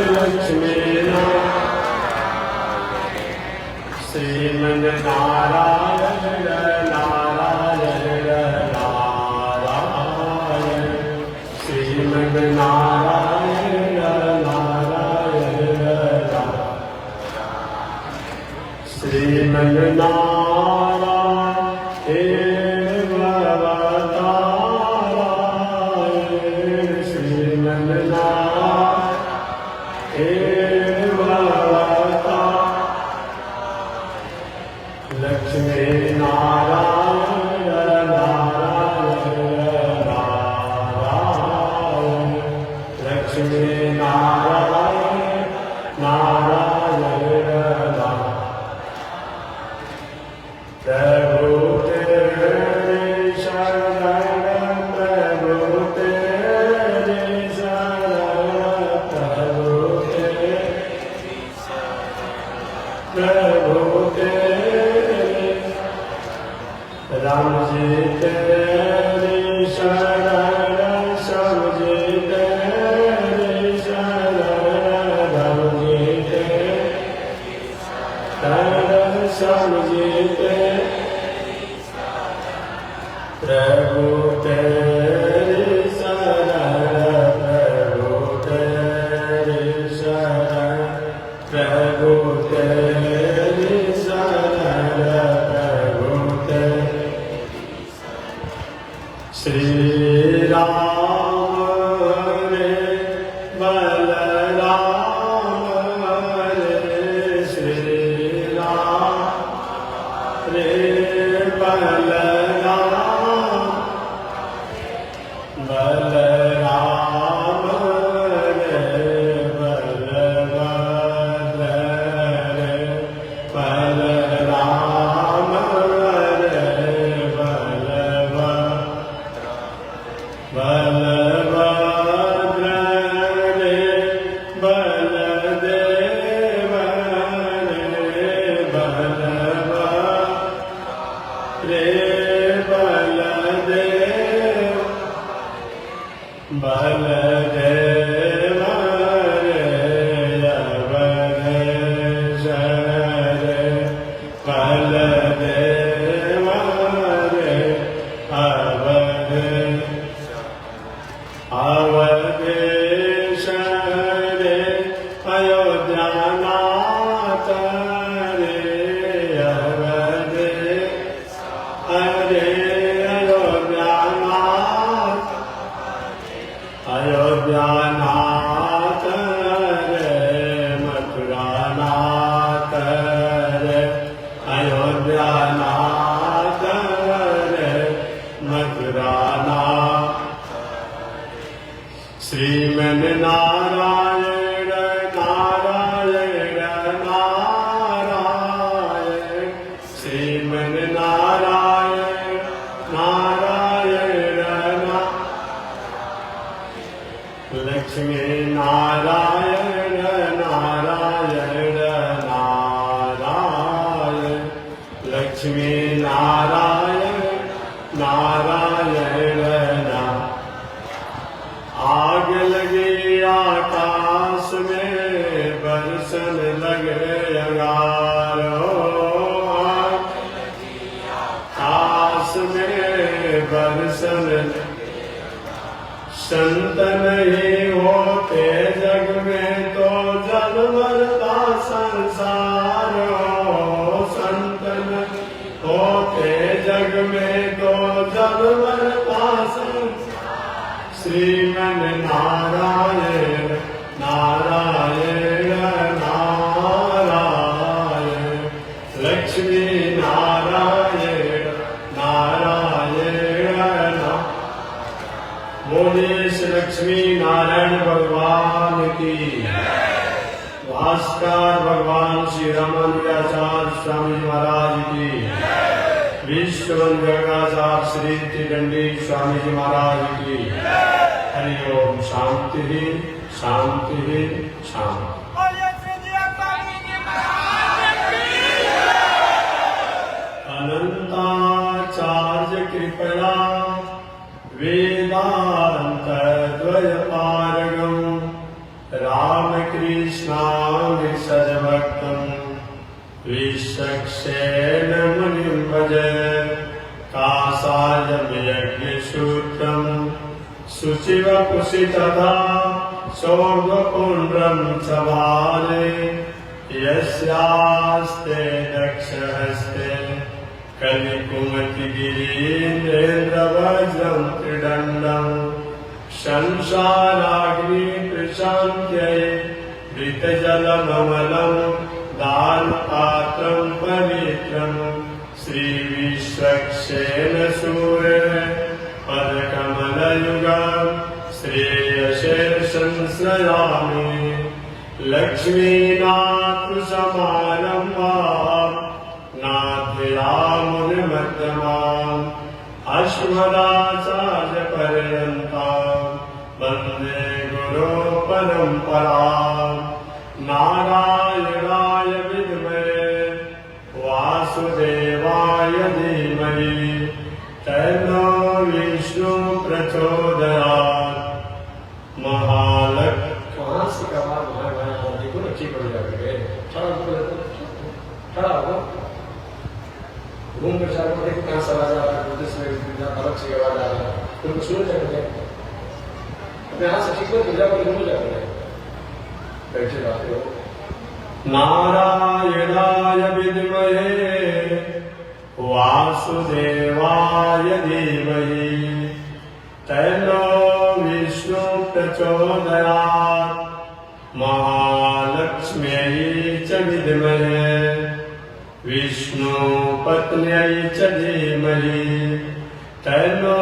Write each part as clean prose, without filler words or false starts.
लक्ष्मी श्रीमन नारायण नारायण नारायण श्रीमन नारायण नारायण श्रीमन नारायण भवतारायण श्रीमन नारायण भवता लक्ष्मी नारायण नारायण नारायण लक्ष्मी नारायण नारायण प्रभु तेरे शरण प्रभु तेरे शरण प्रभु तेरे राम जी तेरी शरण श्याम जी तेरी शरण राम जी तेरी शरण श्याम जी तेरी प्रभु तेरी शरण प्रभु तेरी शरण प्रभु तेरी शरण प्रभु तेरी श्री राम रे बलराम रे श्री राम रे बलराम बलराम रे बलभद्र रे बलराम रे बलभद्र रे बलदेव रे बलभद्र रे बलदेव बलदेव रे अवधेश रे बलदेव रे अवधेश रे अयोध्यानाथ रे अवधेश रे अयोध्यानाथ रे मथुरानाथ रे अयोध्यानाथ रे मथुरानाथ श्रीमन नारायण नारायण नारायण श्रीमन नारायण नारायण लक्ष्मी नारायण नारायण नारायण लक्ष्मी नारायण नारायण आग लगी आकाश में बरसन लगे अंगारो आकाश में बरसन संत नहीं होते जग में तो जल भरता संसार हो संत नहीं होते जग में तो जल भरता संसार श्रीमन नारायण नारायण नारायण लक्ष्मी नारायण नारायण बोले श्री लक्ष्मी नारायण भगवान की भास्कर भगवान श्री रामानुजाचार्य स्वामी महाराज की विश्ववंदनाचार्य श्री त्रिदंडी स्वामी जी महाराज की हरि ओम शांति शांति शांति अनंताचार्य कृपया वेदांत द्वय कृष्णामिषजभक्तं विश्वक्सेन मुनिं भजे कासायमयज्ञसूत्रं शुचिवपुषितथा सौर्वपुण्ड्रं च भारे यस्यास्ते दक्षहस्ते कलिकुमतिगिरीन्द्रेन्द्रवज्रं त्रिदण्डं संसाराग्निप्रशान्त्यै घृतजलममलं दानपात्रं पवित्रं श्रीविश्वक्सेनसूरेण पदकमलयुगं श्रेयसे संश्रयामि लक्ष्मीनाथसमारम्भां नाथयामुनिमध्यमाम् अस्मदाचार्यपर्यन्तां वन्दे गुरुपरम्परां नारायणाय विद्महे वासुदेवाय धीमहि तन्नो विष्णु प्रचोदयात् महालक्ष्मी वहाँ से का बात भाई देखो ना ठीक हो जाएगा खड़ा हो घूम कर चारों पर देखो कहाँ सवाल आ रहा है जिसमें अलग से आवाज आ रहा है तुमको सुन जाएगा अपने हाथ से ठीक हो जाएगा घूम जाएगा बैठे रहते हो नारायणाय विद्महे वासुदेवाय धीमहि तन्नो विष्णु प्रचोदयात् महालक्ष्म्यै च विद्महे विष्णुपत्न्यै च धीमहि तन्नो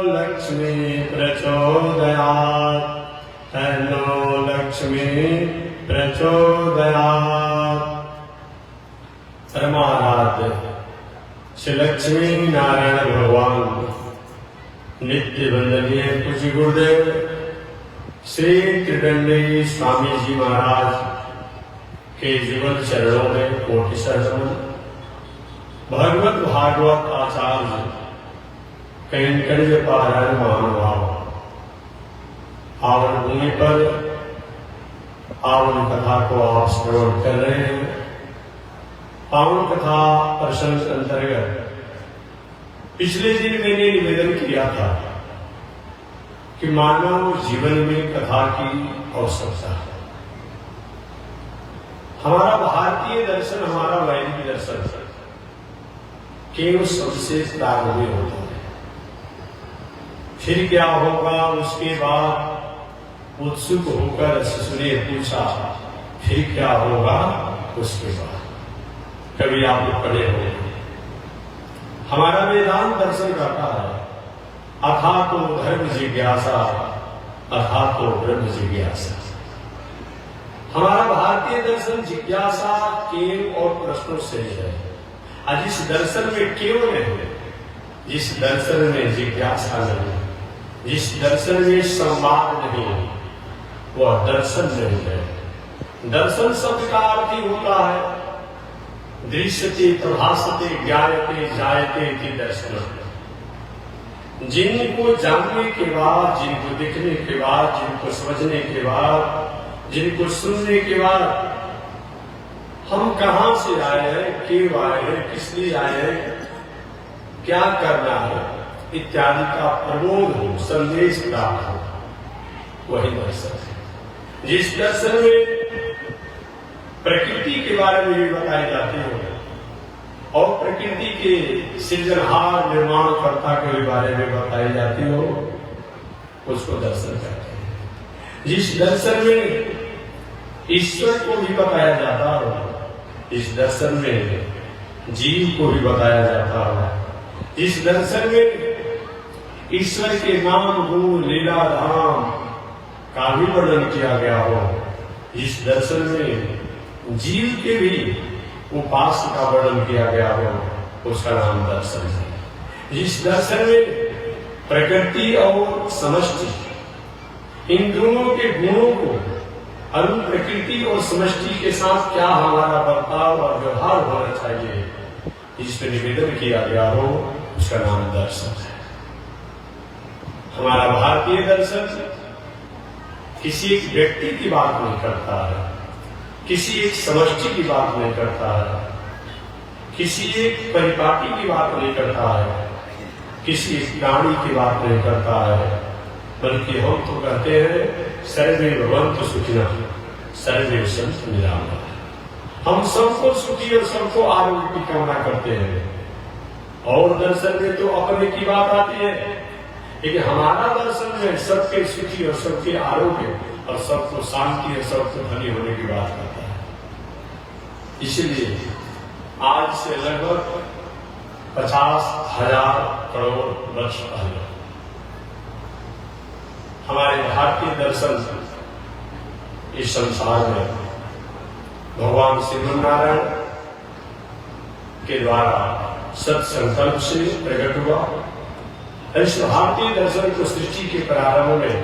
लक्ष्मी प्रचोदयात् तन्नो लक्ष्मी प्रचोदयात्। परमाराध्य श्री लक्ष्मी नारायण भगवान नित्य वंदनीय पूज्य गुरुदेव श्री त्रिदंडी स्वामी जी महाराज के जीवन चरणों में कोटि शरण। भगवत भागवत आचार्य कहीं पारायण महानुभाव पावन भूमि पर पावन कथा को आप श्रवण कर रहे हैं। पावन कथा प्रसंग अंतर्गत पिछले दिन मैंने निवेदन किया था कि मानव जीवन में कथा की आवश्यकता है। हमारा भारतीय दर्शन, हमारा वैदिक दर्शन केवल सबसे प्रारंभ में होता है। फिर क्या होगा उसके बाद उत्सुक होकर शिशु ने पूछा फिर क्या होगा उसके बाद। कभी आप लोग पढ़े होंगे हमारा वेदांत दर्शन करता है अथा तो धर्म जिज्ञासा अथा तो ब्रह्म जिज्ञासा। हमारा भारतीय दर्शन जिज्ञासा केव और प्रश्नों से है। जिस दर्शन में केव नहीं, जिस दर्शन में जिज्ञासा नहीं, जिस दर्शन में संवाद नहीं, वह दर्शन नहीं है। दर्शन शब्द का अर्थ ही होता है दृश्यते प्रभासते ज्ञायते जायते इति दर्शन। जिनको जानने के बाद, जिनको देखने के बाद, जिनको समझने के बाद, जिनको सुनने के बाद हम कहां से आए हैं, क्यों आए हैं, किस लिए आए हैं, क्या करना है इत्यादि का प्रबोध हो, संदेश प्राप्त हो, वही दर्शन है। जिस दर्शन में प्रकृति के बारे में भी बताई जाती हो और प्रकृति के सृजनहार निर्माणकर्ता के बारे में बताई जाती हो, उसको दर्शन कहते हैं। जिस दर्शन में ईश्वर को भी बताया जाता हो, इस दर्शन में जीव को भी बताया जाता हो, इस दर्शन में ईश्वर के नाम गुण लीला धाम का भी वर्णन किया गया हो, इस दर्शन में जीव के भी उपास का वर्णन किया गया हो, उसका नाम दर्शन है। जिस दर्शन में प्रकृति और समष्टि इन दोनों के गुणों को अनु प्रकृति और समष्टि के साथ क्या हमारा बर्ताव और व्यवहार होना चाहिए, इस पर निवेदन किया गया हो, उसका नाम दर्शन है। हमारा भारतीय दर्शन किसी एक व्यक्ति की बात नहीं करता है, किसी एक समष्टि की बात नहीं करता है, किसी एक परिपाटी की बात नहीं करता है, किसी एक प्राणी की बात नहीं करता है, बल्कि हम तो कहते हैं सर्वे भवन्तु सुखिनः सर्वे सन्तु निरामयाः। हम सबको सुखी और सबको आरोग्य की कामना करते हैं। और दर्शन में तो अपने की बात आती है, लेकिन हमारा दर्शन में सबके सुखी और सबके आरोग्य और सबको शांति और सबको धनी होने की बात करता है। इसलिए आज से लगभग 50,000 करोड़ वर्ष पहले हमारे भारतीय दर्शन इस संसार में भगवान श्री नारायण के द्वारा सत्संकल्प से प्रकट हुआ। इस भारतीय दर्शन को सृष्टि के प्रारंभ में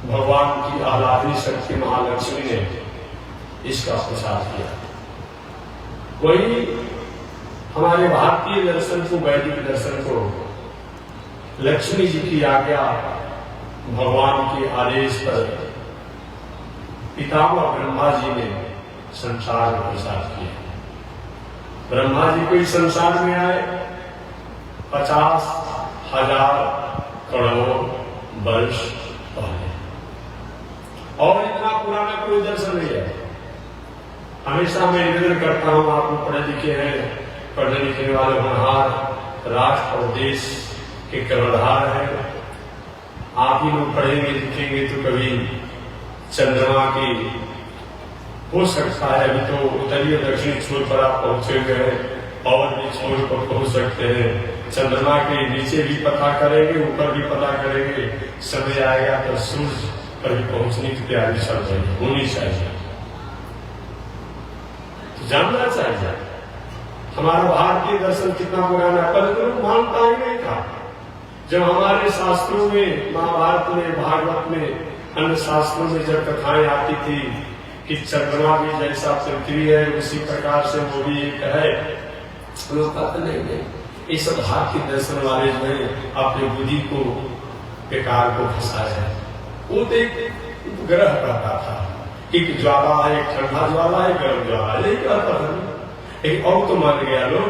भगवान की आह्लादनी शक्ति महालक्ष्मी ने इसका प्रसार किया। वही हमारे भारतीय दर्शन को, वैदिक दर्शन को लक्ष्मी जी की आज्ञा, भगवान के आदेश पर पितामह ब्रह्मा जी ने संसार में प्रसार किया। ब्रह्मा जी को इस संसार में आए 50,000 करोड़ वर्ष पहले, और इतना पुराना कोई दर्शन नहीं है। हमेशा मैं निवेदन करता हूं, आप लोग पढ़े लिखे हैं, पढ़ने लिखने वाले होनहार, राष्ट्र और देश के कर्णधार हैं। आप ही लोग पढ़ेंगे लिखेंगे तो कभी चंद्रमा की हो सकता है, अभी तो उत्तरी और दक्षिणी छोर पर आप पहुंचे हुए हैं और भी छोर पर पहुंच सकते हैं। चंद्रमा के नीचे भी पता करेंगे, ऊपर भी पता करेंगे। समय आएगा तो सूर्य पर भी पहुंचने की तैयारी चल रही होनी चाहिए। तो जानना चाहिए हमारा भारतीय दर्शन कितना पुराना है। पहले तो लोग मानता ही नहीं था। जब हमारे शास्त्रों में, महाभारत में, भागवत में, अन्य शास्त्रों में जब कथाएं आती थी कि चंद्रमा भी जैसा पृथ्वी है उसी प्रकार से वो भी एक है, लोग कहते नहीं, ये सब भारतीय दर्शन वाले जो है अपने बुद्धि को, बेकार को फंसाया है। वो तो एक ग्रह कहता था कि ज्वाला है, एक ठंडा ज्वाला है, गर्म ज्वाला है, यही कहता था। एक और तो मान गया लोग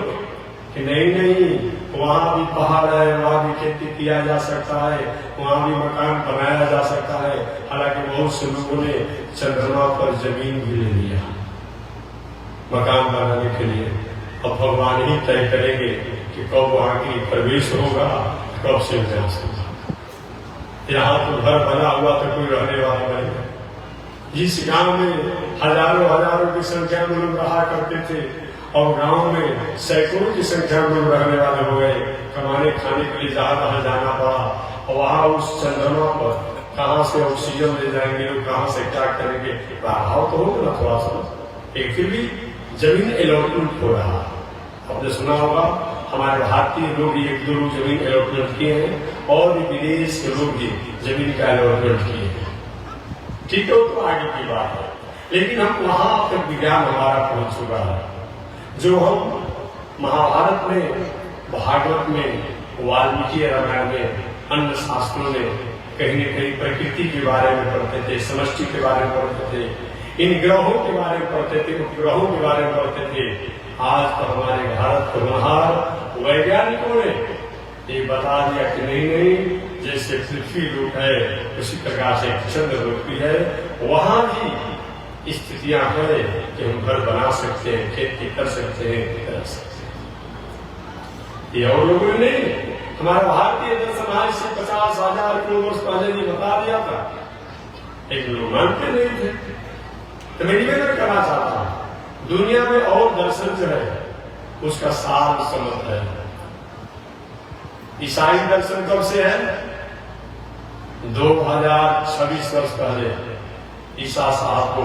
कि नहीं, वहां भी पहाड़ है, वहां भी खेती किया जा सकता है, वहां भी मकान बनाया जा सकता है। हालांकि बहुत से लोगों ने चंद्रमा पर जमीन भी ले लिया मकान बनाने के लिए। अब भगवान ही तय करेंगे कि कब वहां की प्रवेश होगा, कब से विनाश होगा। यहाँ तो घर बना हुआ तो कोई रहने वाला नहीं। जिस गांव में हजारों की संख्या में लोग रहा करते थे और गांव में सैकड़ों की संख्या में लोग रहने वाले हो गए, कमाने खाने के लिए जहां जाना पड़ा। और वहां उस चंद्रमा पर कहां से ऑक्सीजन ले जाएंगे लोग, कहां से क्या करेंगे, प्रभाव तो होगा ना थोड़ा सा। एक फिर भी जमीन अलॉटमेंट हो रहा। आपने सुना होगा हमारे भारतीय लोग 1-2 लोग जमीन अलॉटमेंट किए हैं और विदेश के लोग भी जमीन का अलॉटमेंट किए हैं। ठीक है, तो आगे की बात है, लेकिन हम वहां तक विज्ञान हमारा पहुंच चुका है। जो हम महाभारत में, भागवत में, वाल्मीकि रामायण में, अन्य शास्त्रों में कहीं न कहीं प्रकृति के बारे में पढ़ते थे, समष्टि के बारे में पढ़ते थे, इन ग्रहों के बारे में पढ़ते थे, उपग्रहों के बारे में पढ़ते थे। आज तो हमारे भारत के होनहार वैज्ञानिकों ने ये बता दिया कि नहीं, जैसे पृथ्वी लोक है उसी प्रकार से चंद्र लोक भी है, वहां भी स्थितियां है कि हम घर बना सकते हैं, खेती कर सकते हैं, कर सकते हैं। ये और लोगों ने हमारा भारतीय दर्शन आज से 50,000 करोड़ वर्ष पहले ही बता दिया था, लेकिन लोग मानते नहीं थे। तो मैं निवेदन करना चाहता हूं, दुनिया में और दर्शन जो है उसका साल समझ है। ईसाई दर्शन कब से है? 2026 वर्ष पहले ईसा साहब को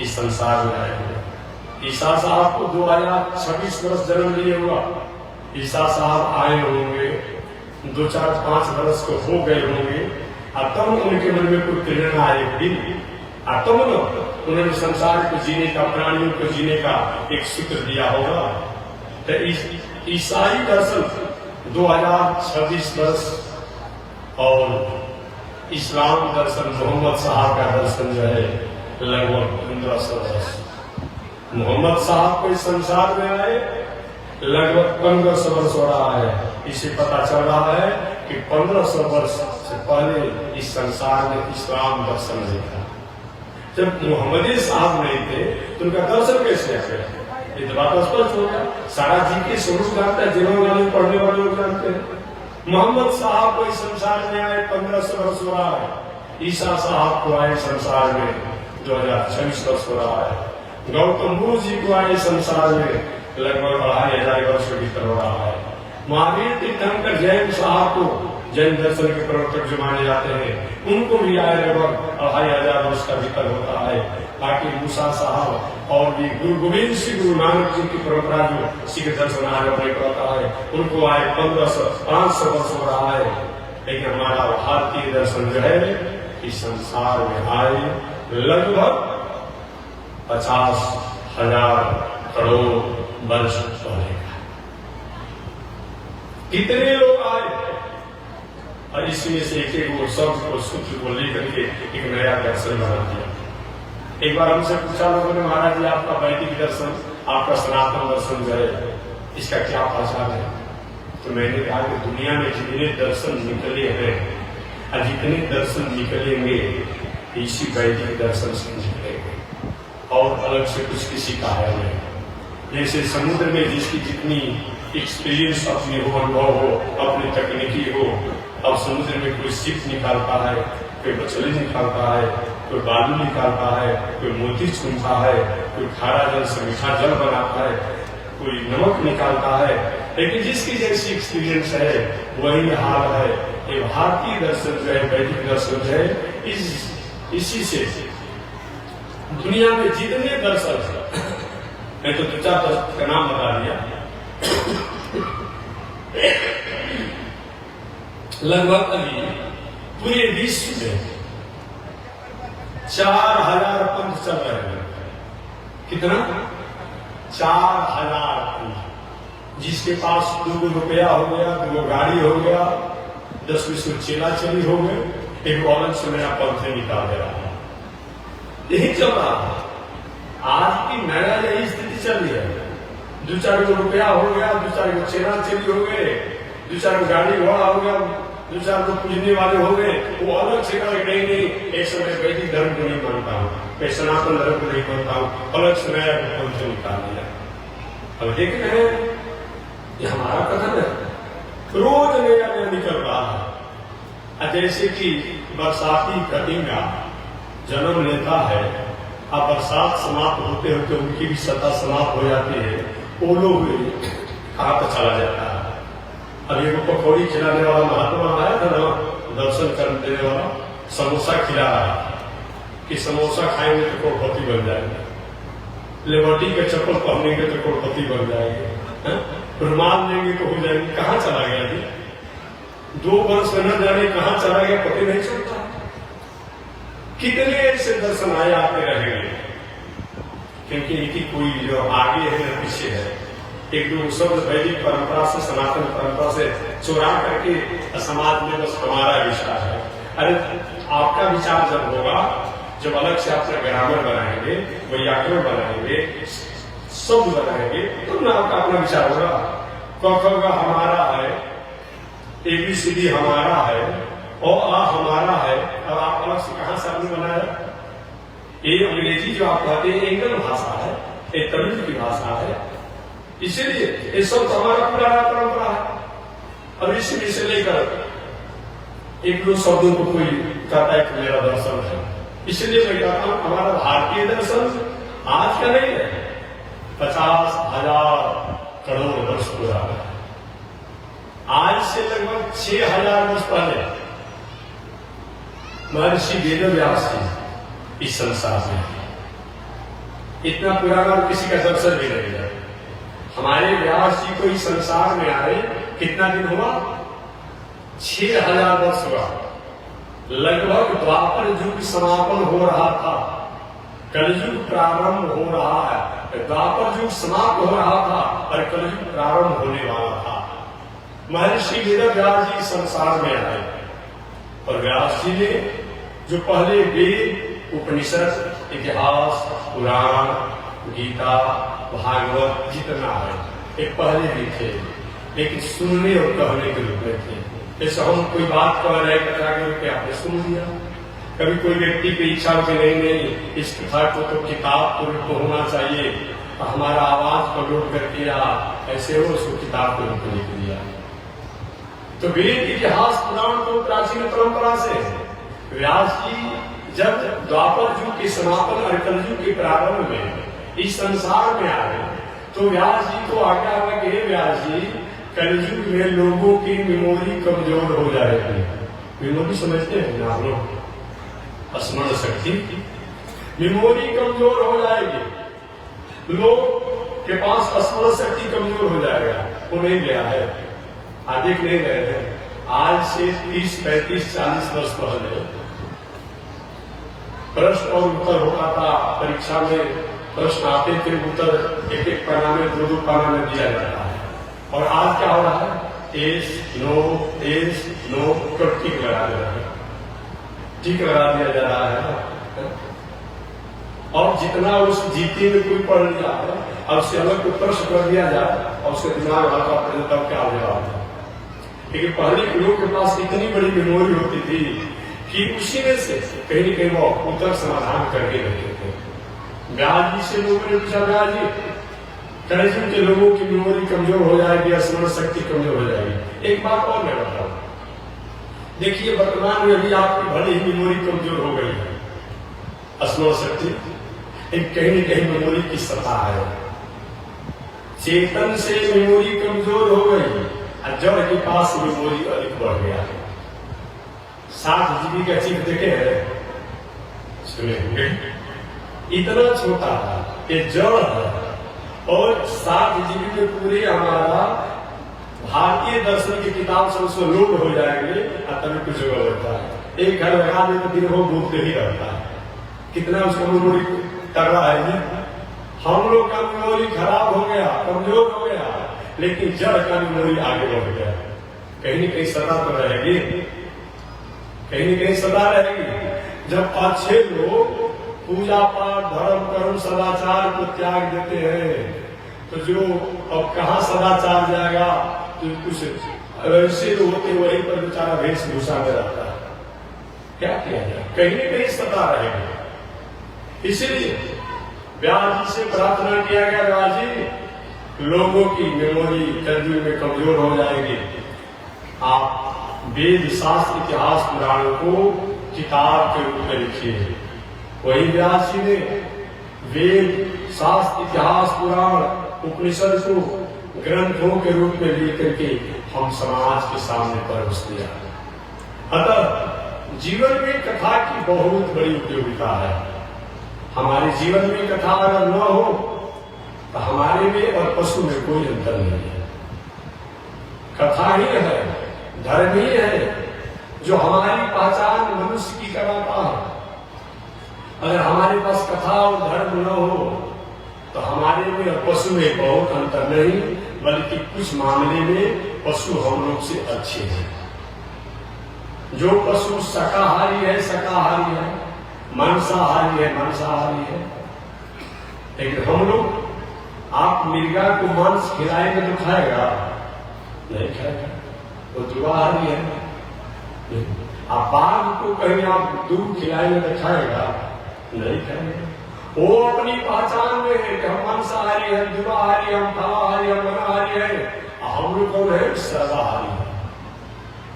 इस संसार में आए हुए। ईसा साहब को 2026 वर्ष जन्म लिए हुआ। ईसा साहब आए होंगे, 2-4-5 वर्ष को हो गए होंगे, और तब उनके मन में कोई प्रेरणा आएगी, और तब उन्होंने संसार को जीने का, प्राणियों को जीने का एक सूत्र दिया होगा। तो ईसाई दर्शन 2026 वर्ष और इस्लाम दर्शन मोहम्मद साहब का दर्शन जो है लगभग 1500 वर्ष। मोहम्मद साहब को इस संसार में आए लगभग 1500 वर्ष हो रहा है। इसे पता चल रहा है कि 1500 वर्ष से पहले इस संसार में इस्लाम दर्शन नहीं था। जब मोहम्मदी साहब नहीं थे तो उनका दर्शन कैसे आ गया? ये तो बात स्पष्ट हो गया। सारा जी के स्वरूप जानता है, जिन्होंने पढ़ने वाले लोग जानते हैं। मोहम्मद साहब को इस संसार में आए 1500 वर्ष हो रहा है। ईसा साहब को आए संसार में 2026 वर्ष हो रहा है। गौतम बुद्ध जी को आए संसार में लगभग 2500 वर्ष के भीतर हो रहा है। महावीर तीर्थंकर जैन साहब को जैन दर्शन के प्रवर्तक जो माने जाते हैं, उनको भी आए लगभग 2500 वर्ष का भीतर होता है। बाकी मूसा साहब और भी गुरु गोविंद सिंह गुरु नानक जी की परंपरा जो सिख दर्शन आज अपने कहता है, उनको आए 500 वर्ष हो रहा है। लेकिन हमारा भारतीय दर्शन जो है इस संसार में आए लगभग 50,000 करोड़ वर्ष पहले का। कितने लोग आए और इसमें से एक वो शब्द को सूत्र को लेकर के एक नया दर्शन बना दिया। एक बार हमसे पूछा लोगों ने, महाराज जी आपका वैदिक दर्शन, आपका सनातन दर्शन जो है इसका क्या पहचान है? तो मैंने कहा कि दुनिया में जितने दर्शन निकले हैं और जितने दर्शन निकलेंगे इसी वैदिक दर्शन से निकलेंगे और अलग से कुछ किसी का है नहीं। जैसे समुद्र में जिसकी जितनी एक्सपीरियंस अपनी हो, अनुभव हो, अपनी तकनीकी हो, अब समुद्र में कोई सिप निकालता है, कोई मछली निकालता है, कोई बालू निकालता है, कोई मोती चुनता है, कोई खारा जल से मीठा जल बनाता है, कोई नमक निकालता है। लेकिन जिसकी जैसी एक्सपीरियंस है वही हाल है। ये भारतीय दर्शन जो है, वैदिक दर्शन जो है, इसी से दुनिया में जितने दर्शन है, मैं तो 2-4 का नाम बता दिया, लगभग अभी पूरे विश्व में 4000 पंथ चल रहे हैं। कितना? 4000 पंथ। जिसके पास 2 रुपया हो गया, 2 गाड़ी हो गया, 10-20 चेला चली हो गए, एक अलग से नया पंथ निकाल दे रहा है। यही चल रहा है। आज की नया यही स्थिति चल रही है। 2-4 रुपया हो गया, 2-4 चेला चली हो गए, 2-4 गाड़ी घोड़ा हो गया, 2-4 पूजने वाले हो गए, वो अलग से नहीं एक समय वैदिक धर्म को नहीं मानता हूँ, मैं सनातन धर्म को नहीं मानता हूँ, अलग से नया पंथ निकाल दिया। अब देख रहे हैं ये हमारा कथन है, रोज नया नया निकल रहा है। जैसे कि बरसाती कटिंगा जन्म लेता है, अब बरसात समाप्त होते होते उनकी भी सत्ता समाप्त हो जाती है, ओलो हुए कहाँ तक चला जाता है। अब एक पकौड़ी खिलाने वाला महात्मा आया था ना, दर्शन कर देने वाला, समोसा खिला रहा कि समोसा खाएंगे तो करोड़पति बन जाएंगे, लेबर्टी के चप्पल पहनेंगे तो करोड़पति बन जाएंगे, रुमाल लेंगे तो हो जाएंगे। कहाँ चला गया जी? 2 वर्ष में न जाने कहाँ चला गया, पता नहीं चलता। कितने ऐसे दर्शन आए आते रहेंगे, क्योंकि इनकी कोई जो आगे है न पीछे है। एक दो शब्द वैदिक परंपरा से, सनातन परंपरा से चुरा करके समाज में बस हमारा विचार है। अरे आपका विचार जब होगा, जब अलग से अपना ग्रामर बनाएंगे, व्याकरण बनाएंगे, शब्द बनाएंगे, तो ना आपका अपना विचार होगा। क हमारा है, ABCD हमारा है, और आ हमारा है, और आप अलग से कहां से आपने बनाया? ये अंग्रेजी जो आप कहते हैं एंगल भाषा है, ये तमिल की भाषा है, इसीलिए ये सब हमारा पुराना परंपरा है। और इसी से लेकर एक दो शब्दों को कोई कहता है कि मेरा दर्शन है, इसलिए मैं कहता हूं हमारा भारतीय दर्शन आज का नहीं है, 50,000 करोड़ वर्ष पुराना है। आज से लगभग 6,000 वर्ष पहले महर्षि वेदव्यास जी इस संसार में, इतना पुराना और किसी का दर्शन भी नहीं है। हमारे व्यास जी को इस संसार में आए कितना दिन हुआ? 6,000 वर्ष हुआ। लगभग द्वापर युग समापन हो रहा था, कलयुग प्रारंभ हो रहा है। द्वापर युग समाप्त हो रहा था और कलयुग प्रारंभ होने वाला था। महर्षि वेदव्यास जी संसार में आए और व्यास जी ने जो पहले वेद, उपनिषद, इतिहास, पुराण, गीता, भागवत जितना है ये पहले भी थे, लेकिन सुनने और कहने के रूप में थे। जैसे हम कोई बात कह रहे कथा के रूप में आपने सुन लिया। कभी कोई व्यक्ति की इच्छा हो कि नहीं इस कथा को तो किताब के रूप में होना चाहिए, हमारा आवाज को लोड करके या ऐसे हो उसको किताब के रूप में लिख दिया। तो वेद, इतिहास, पुराण तो प्राचीन परंपरा से व्यास जी जब द्वापर युग के समापन और कलयुग के प्रारंभ में इस संसार में आ गए तो व्यास जी को आज्ञा हुआ कि व्यास जी कलयुग में लोगों की मेमोरी कमजोर हो जाएगी। मेमोरी समझते हैं ना आप लोग? स्मरण शक्ति, मेमोरी कमजोर हो जाएगी, लोग के पास स्मरण शक्ति कमजोर हो जाएगा। वो नहीं गया है, आगे नहीं गए हैं। आज से 30, 35, 40 वर्ष पहले प्रश्न और उत्तर होता था। परीक्षा में प्रश्न आते थे, उत्तर एक एक पाना में, दो पाना में दिया जाता है। और आज क्या हो रहा है? एस नो कर ठीक लगा दे रहा है, ठीक लगा दिया जा रहा है। और जितना उस जीती में कोई पढ़ लिया है और उससे अलग कोई प्रश्न कर दिया जाए और उसके दिमाग हल्का पड़े तब क्या हो जाए। लेकिन पहले के लोग के पास इतनी बड़ी मेमोरी होती थी कि उसी में से कहीं न कहीं वो उत्तर समाधान करके रखते थे। व्यास जी से लोगों ने पूछा, व्यास जी कलयुग के लोगों की मेमोरी कमजोर हो जाएगी, स्मरण शक्ति कमजोर हो जाएगी। एक बात और मैं बताऊं, देखिए वर्तमान में अभी आपकी भले ही मेमोरी कमजोर हो गई है, स्मरण शक्ति, एक कहीं न कहीं मेमोरी की सत्ता है। चेतन से मेमोरी कमजोर हो गई, जड़ के पास मेमोरी अधिक बढ़ गया है। 7 GB का चिप देखे है, सुने इतना छोटा ये जड़ है और 7 GB में पूरे हमारा भारतीय दर्शन की किताब से उसको लोड हो जाएंगे और तभी कुछ जगह लगता है। एक घर लगा दे तो दिन वो घूमते ही रहता है। कितना उसका मेमोरी तगड़ा है जी। हम लोग का मेमोरी खराब हो गया, कमजोर हो गया, लेकिन जड़ का मेमोरी आगे बढ़ गया। कहीं न कहीं सदा तो रहेगी, कहीं न कहीं सदा रहेगी। जब अच्छे लोग पूजा पाठ, धर्म, कर्म, सदाचार को त्याग देते हैं तो जो अब कहाँ सदाचार जाएगा, तो कुछ ऐसे लोग होते वहीं पर बेचारा वेशभूषा में रहता है। क्या किया जाए, कहीं न कहीं सदा रहेगी। इसीलिए व्यास जी से प्रार्थना किया गया, व्यास जी लोगों की मेमोरी कलयुग में कमजोर हो जाएगी, आप वेद, शास्त्र, इतिहास, पुराणों को किताब के रूप में लिखिए। वही व्यास जी ने वेद, शास्त्र, इतिहास, पुराण, उपनिषद को ग्रंथों के रूप में लेकर के हम समाज के सामने परोस दिया। अतः जीवन में कथा की बहुत बड़ी उपयोगिता है। हमारे जीवन में कथा अगर न हो तो हमारे में और पशु में कोई अंतर नहीं है। कथा ही है, धर्म ही है जो हमारी पहचान मनुष्य की कराता है। अगर हमारे पास कथा और धर्म न हो तो हमारे में और पशु में बहुत अंतर नहीं, बल्कि कुछ मामले में पशु हम लोग से अच्छे हैं। जो पशु शाकाहारी है शाकाहारी है, मांसाहारी है मांसाहारी है, लेकिन हम लोग, आप मिर्गा को मांस खिलाएंगे तो खाएगा? नहीं खाएगा, वो दुआहारी है। आप बाघ को कहीं आप दूध खिलाएंगे तो खाएगा? नहीं खाएगा। वो अपनी पहचान में है कि हम मांसाहारी है, दुआहारी, हम फलाहारी, हम मनाहारी है। हम लोग कौन है? सर्वाहारी है।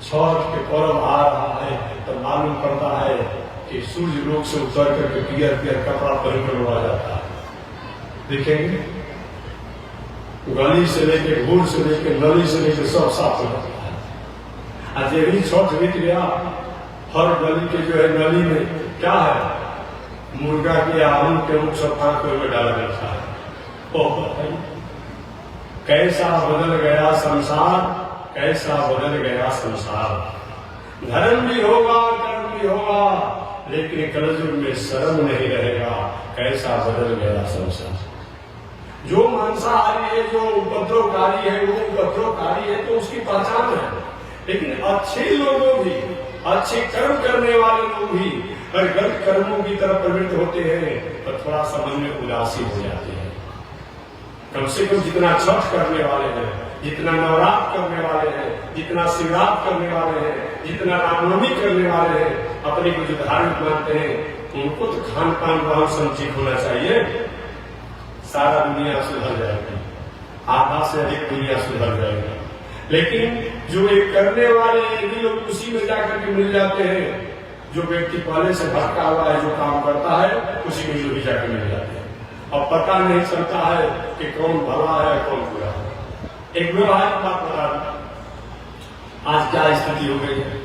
छठ के पर्व आ रहा है तो मालूम पड़ता है कि सूर्य लोक से उतर करके पियर पियर कपड़ा पहन कर उड़ा जाता है। देखेंगे गली से लेके, घूर से लेके, नली से लेके सब साफ हो जाता है। आज यही छठ बीत गया, हर गली के जो है नली में क्या है? मुर्गा के आहू के मुख सब फाँक में डाला जाता है। कैसा बदल गया संसार, कैसा बदल गया संसार। धर्म भी होगा, कर्म भी होगा, लेकिन कलयुग में शर्म नहीं रहेगा। कैसा बदल गया संसार। जो मांसाहारी है, जो उपद्रवकारी है, वो उपद्रवकारी है तो उसकी पहचान है। लेकिन अच्छे लोगों भी अच्छे कर्म करने वाले लोग भी अगर गलत कर्मों की तरफ प्रवृत्त होते हैं तो थोड़ा सा मन में उदासी हो जाती है। कम से कम जितना छठ करने वाले हैं, जितना नवरात्र करने वाले हैं, जितना शिवरात्र करने वाले हैं, जितना रामनवमी करने वाले हैं, अपने को जो धार्मिक मानते हैं, उनको तो खान पान बहुत संचित होना चाहिए। सारा दुनिया सुधर जाएगी, आधा से अधिक दुनिया सुधर जाएगी। लेकिन जो ये करने वाले यदि लोग उसी में जाकर के मिल जाते हैं, जो व्यक्ति पहले से भटका हुआ है, जो काम करता है, उसी में जो भी जाकर मिल जाते हैं। और पता नहीं चलता है कि कौन भला है कौन बुरा है। एक व्यवहारिक बात बता दूं, आज क्या स्थिति हो गई है।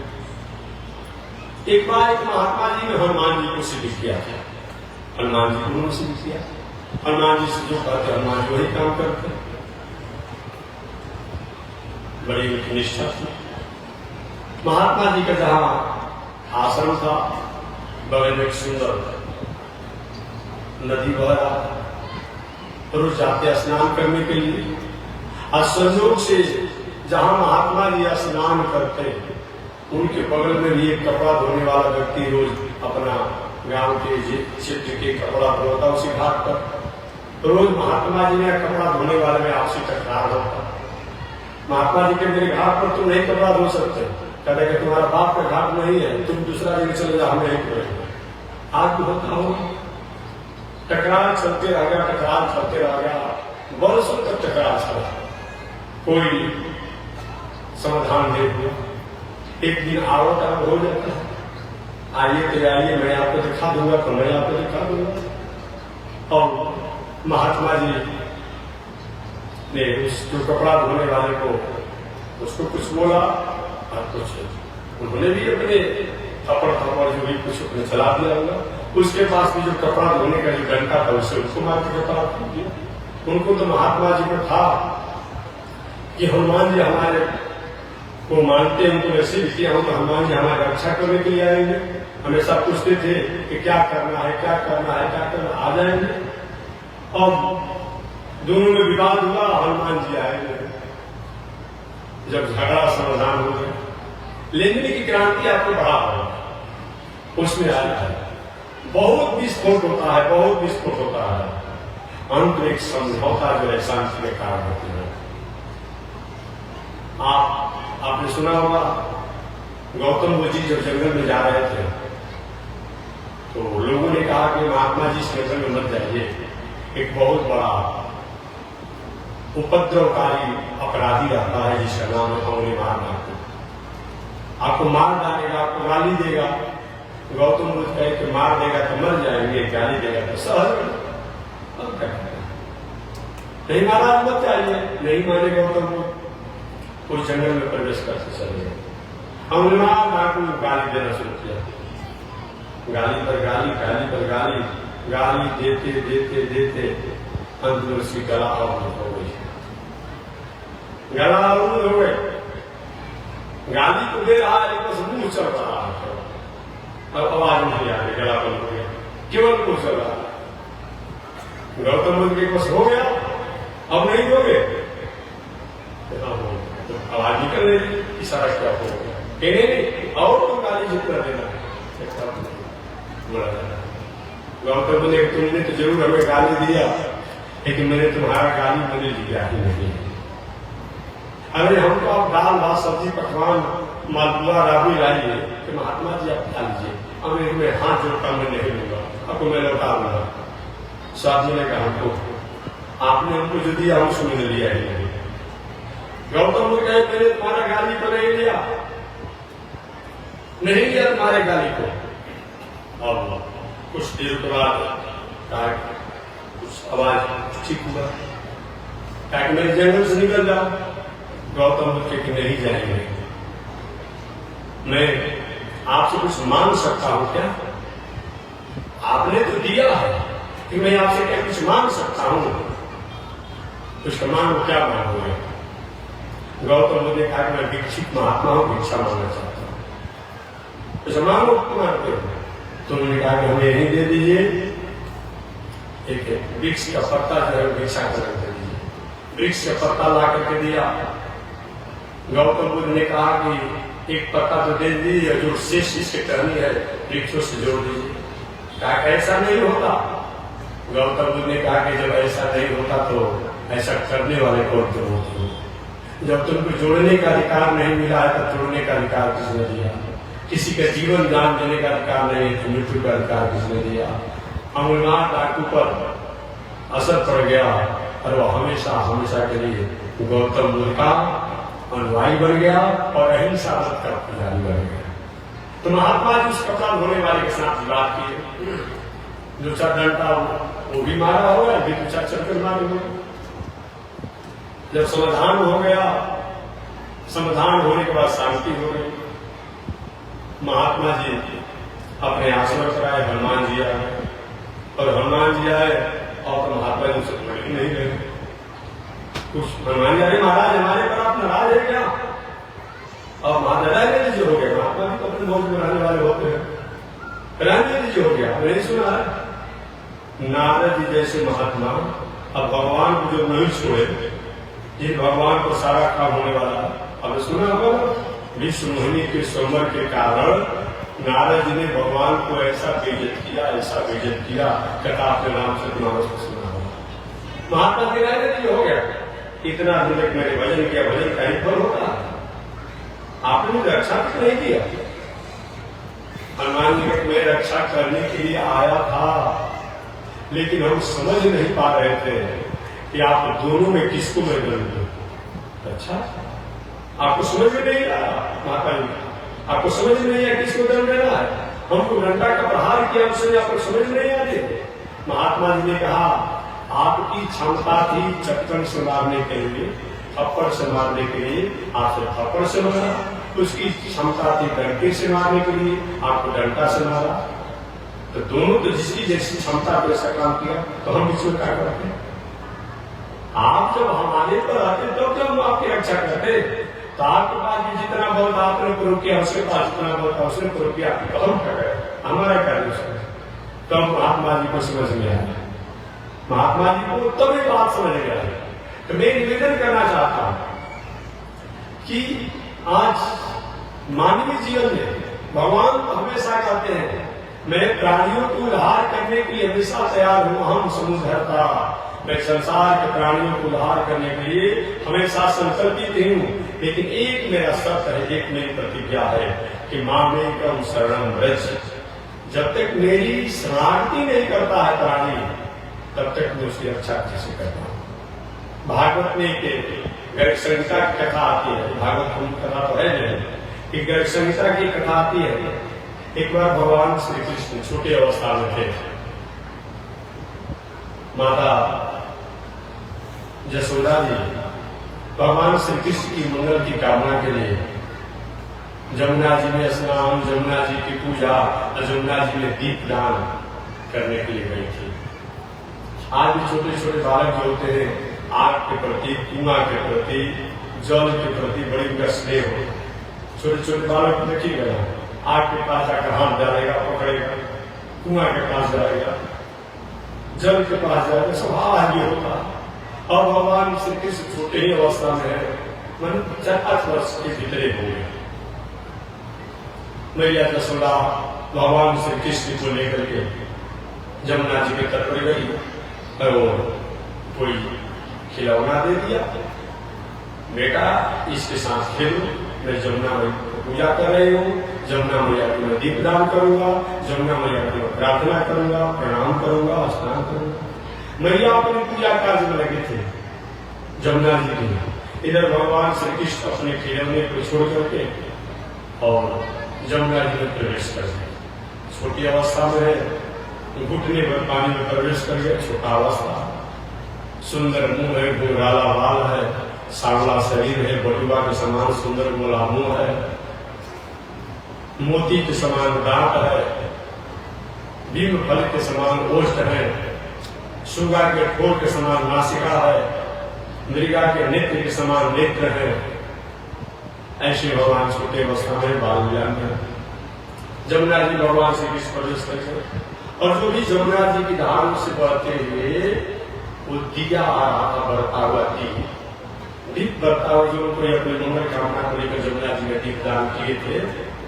एक बार एक महात्मा जी ने हनुमान जी को सिद्ध किया था। हनुमान जी को उन्होंने सिद्ध किया। हनुमान जी से जो कहते हनुमान जी वही काम करते, बड़ी उनकी निष्ठा थी। महात्मा जी का जहां आश्रम था, बगल में एक सुंदर नदी बह रहा था, रोज जाते स्नान करने के लिए। और संयोग से जहां महात्मा जी स्नान करते, उनके बगल में भी एक कपड़ा धोने वाला व्यक्ति रोज अपना गांव के क्षेत्र के कपड़ा धोता उसी घाट पर। रोज महात्मा जी ने कपड़ा धोने वाले में आपसी टकरार होता। महात्मा जी के मेरे घाट पर तुम नहीं कपड़ा धो सकते, कहते कि तुम्हारा बाप का घाट नहीं है, तुम दूसरा जगह चले जाओ, हमें एक आज भी होता हो। टकरार चलते रह गया, टकरार चलते रह गया, बरसों तक टकरार चला, कोई समाधान नहीं हुआ। एक दिन आवत हो जाता है, आइए तो आइए, मैं आपको दिखा दूंगा, तो मैं आपको दिखा दूंगा। और महात्मा जी ने उस जो कपड़ा धोने वाले को उसको कुछ बोला और कुछ उन्होंने भी अपने थप्पड़ जो भी कुछ अपने चला दिया होगा। उसके पास भी जो कपड़ा धोने का जो डंडा था उससे उसको मार के कपड़ा धो दिया। उनको तो महात्मा जी को था कि हनुमान जी हमारे को मानते हैं, उनको वैसे भी किया, तो हनुमान जी हमारी रक्षा करने के लिए आएंगे। हमेशा पूछते थे कि क्या करना है, क्या करना है, क्या करना, आ जाएंगे। और दोनों में विवाद हुआ, हनुमान जी आएंगे। जब झगड़ा समाधान हो गया, लेने की क्रांति आपको बढ़ा होगा, उसमें आ रहा है, बहुत विस्फोट होता है, बहुत विस्फोट होता है। अंत में एक समझौता जो है शांति के कारण होती है। आपने सुना होगा, गौतम बुद्ध जी जब जंगल में जा रहे थे तो लोगों ने कहा कि महात्मा जी इस जंगल में मत जाइए, एक बहुत बड़ा उपद्रवकारी अपराधी रहता है जिसका नाम है कौन मारना, आपको मार डालेगा, आपको गाली देगा। गौतम बुद्ध कहे कि मार देगा तो मर जाएंगे, गाली देगा तो सहज। नहीं मारा मत चाहिए, नहीं माने गौतम बुद्ध, कोई जंगल में प्रवेश करते चले गए। हमने को गाली देना शुरू किया, गाली पर गाली, गाली पर गाली, गाली देते देते देते अंत में उसकी गला अवरुद्ध हो गई, गला अवरुद्ध हो गए। गाली तो दे रहा है लेकिन बस मुंह चल रहा है, अब आवाज नहीं आ रही, गला बंद हो गया, केवल मुंह चल रहा है। गौतम बुद्ध के पास हो गया, अब नहीं दोगे, आवाज निकल रही, इशारा क्या हो गया, नहीं और तो गाली जितना देना है बोला जाता। गौतम बुद्ध ने तुमने तो जरूर हमें गाली दिया, लेकिन मैंने तुम्हारा गाली मैंने लिया ही नहीं। अरे हमको आप दाल भात सब्जी पकवान मालपुआ राबड़ी लाइए कि महात्मा जी आप खा लीजिए, अब एक में हाथ जोड़ता मैं नहीं लूंगा, आपको मैं लौटा दूंगा। साथी ने कहा हमको आपने हमको जो दिया उसको मैंने लिया ही नहीं। गौतम बुद्ध कहे मैंने तुम्हारा गाली को नहीं लिया, नहीं लिया तुम्हारे गाली को। अब कुछ देर के बाद कहा कुछ आवाज ठीक हुआ, कहा मैं जंगल से निकल जाऊं। गौतम बुद्ध के नहीं जाएंगे, मैं आपसे कुछ मांग सकता हूं क्या? आपने तो दिया है कि मैं आपसे क्या कुछ मांग सकता हूं, कुछ मांगो, क्या मांगोगे? गौतम बुद्ध ने कहा कि मैं भिक्षुक महात्मा हूं, भिक्षा मांगना चाहता हूं, कुछ मांगो, मांगते हो? तो उन्होंने कहा कि हमें यही दे दीजिए, एक वृक्ष का पत्ता जो है भिक्षा कर दीजिए। वृक्ष का पत्ता ला करके दिया। गौतम बुद्ध ने कहा कि एक पत्ता तो दे दीजिए, जो शेष इसके टहनी है वृक्षों से जोड़ दीजिए। कहा ऐसा नहीं होता। गौतम बुद्ध ने कहा कि जब ऐसा नहीं होता तो ऐसा करने वाले कौन तुम होते हो? जब तुमको जोड़ने का अधिकार नहीं मिला है तब तोड़ने का अधिकार किसने दिया? किसी का जीवन दान देने का अधिकार नहीं है तो मृत्यु का अधिकार किसने दिया? अमरनाथ डाकू पर असर पड़ गया और वह हमेशा हमेशा के लिए गौतम बुद्ध का अनुयायी बन गया और अहिंसा मत का पुजारी बन गया। तो महात्मा जी उस कपड़ा धोने वाले के साथ विवाद किए, दो चार डंडा वो भी मारा होगा, भी दो चार चक्कर मारे होगा। जब समाधान हो गया, समाधान होने के बाद शांति हो गई, महात्मा जी अपने आश्रम पर आए, हनुमान जी आए और हनुमान जी आए और महात्मा जी उनसे बोल ही नहीं रहे कुछ। हनुमान जी अरे महाराज हमारे पर आप नाराज है क्या? और महादादा जी हो गया, महात्मा जी तो अपने मौज में रहने वाले होते हैं, रानी जी हो गया, नहीं सुना है? नारद जी जैसे महात्मा अब भगवान को जो नहीं छोड़े, जिन भगवान को सारा काम होने वाला, अब सुना होगा विश्व मोहिनी के स्वयंवर के कारण नारद जी ने भगवान को ऐसा बेइज्जत किया, ऐसा बेइज्जत किया, कथा अपने नाम से मानस को सुना होगा। महात्मा जी नारद जी हो गया, इतना दिन तक मैंने भजन किया, भजन कहीं पर होता, आपने मुझे रक्षा तो नहीं किया। हनुमान जी में रक्षा करने के लिए आया था, लेकिन हम समझ नहीं पा रहे थे कि आप दोनों में किसको मैं दंड दूं। अच्छा, आपको समझ में नहीं आया माता जी, आपको समझ में नहीं आया किसको दंड देना है? हमको घंटा का प्रहार किया, उसने आपको समझ में नहीं आते। महात्मा जी ने कहा आपकी क्षमता थी चक्कर से मारने के लिए, थप्पड़ से मारने के लिए, आपसे थप्पड़ से मारा, उसकी क्षमता थी डंडे से मारने के लिए, आपको डंडा से मारा। तो दोनों तो जिसकी जैसी क्षमता पर ऐसा काम किया, तो हम इसमें क्या करते? आप जब हमारे पर आते तो क्या हम आपकी रक्षा करते? तो आपके पास भी जितना बहुत आपने प्रयोग किया, उसके पास जितना बहुत उसने प्रयोग किया, तो हम क्या करें? हमारा क्या दोष है? तो महात्मा जी को समझ में आया, महात्मा जी को तब ये बात समझ में आई। तो मैं निवेदन करना चाहता हूं कि आज मानवीय जीवन में भगवान हमेशा कहते हैं मैं प्राणियों को उद्धार करने के लिए हमेशा तैयार हूं, हम समुद्रता, मैं संसार के प्राणियों को उद्धार करने के लिए हमेशा संकल्पित हूं। लेकिन एक मेरा शर्त है, एक मेरी प्रतिज्ञा है कि मामेकम शरणम व्रज। जब तक मेरी शरणागति नहीं करता है प्राणी, तब तक मैं उसकी रक्षा कैसे करता हूं? भागवत में गर्ग संहिता की कथा आती है, भागवत की कथा तो है नहीं, कि गर्ग संहिता की कथा आती है। एक बार भगवान श्री कृष्ण छोटे अवस्था में थे, माता यशोदा जी भगवान श्री कृष्ण की मंगल की कामना के लिए जमुना जी में स्नान, जमुना जी की पूजा और जमुना जी में दीप दान करने के लिए गई थी। आज भी छोटे छोटे बालक जो होते हैं, आग के प्रति, कुआं के प्रति, जल के प्रति बड़ी उनका स्नेह हो। छोटे छोटे बालक देखिएगा, आग के पास जाकर हाथ डालेगा, पकड़ेगा, कुआं के पास जाएगा, जल के पास जाएगा, स्वभाव आगे होता। और भगवान श्री कृष्ण छोटे ही अवस्था में है, मन 4-5 वर्ष के भीतर हो गए। मैया यशोदा भगवान श्री कृष्ण को लेकर के जमुना जी के तट पर गई और कोई खिलौना दे दिया, बेटा इसके साथ खेलो, मैं जमुना मैया को पूजा कर रही हूँ, जमुना मैया को मैं दीपदान करूंगा, जमुना मैया को मैं प्रार्थना करूंगा, प्रणाम करूंगा, स्नान करूंगा। मैया अपनी पूजा कार्य में लगे थे जमुना जी की। इधर भगवान श्री कृष्ण अपने खिलौने को छोड़ करके और जमुना जी में प्रवेश कर गए। छोटी अवस्था में है, घुटने पर पानी में प्रवेश कर गए, छोटा अवस्था, सुंदर मुंह है, घुंघराला बाल है, सांवला शरीर है, बटुआ के समान सुंदर गोला मुंह है, मोती के समान दांत है, भीम फल के समान ओष्ठ है, सुगा के ठोर के समान नासिका है, मृगा के नेत्र के समान नेत्र है। ऐसे भगवान छोटे अवस्था में बाल लीला में जमुना जी भगवान श्री कृष्ण प्रवेश करके, और जो भी जमुना जी की धार से बहते हुए वो दिया आ रहा था, बढ़ता हुआ दीप बरता जो कोई अपने मंगल कामना को लेकर जमुना जी में दीप दान किए थे,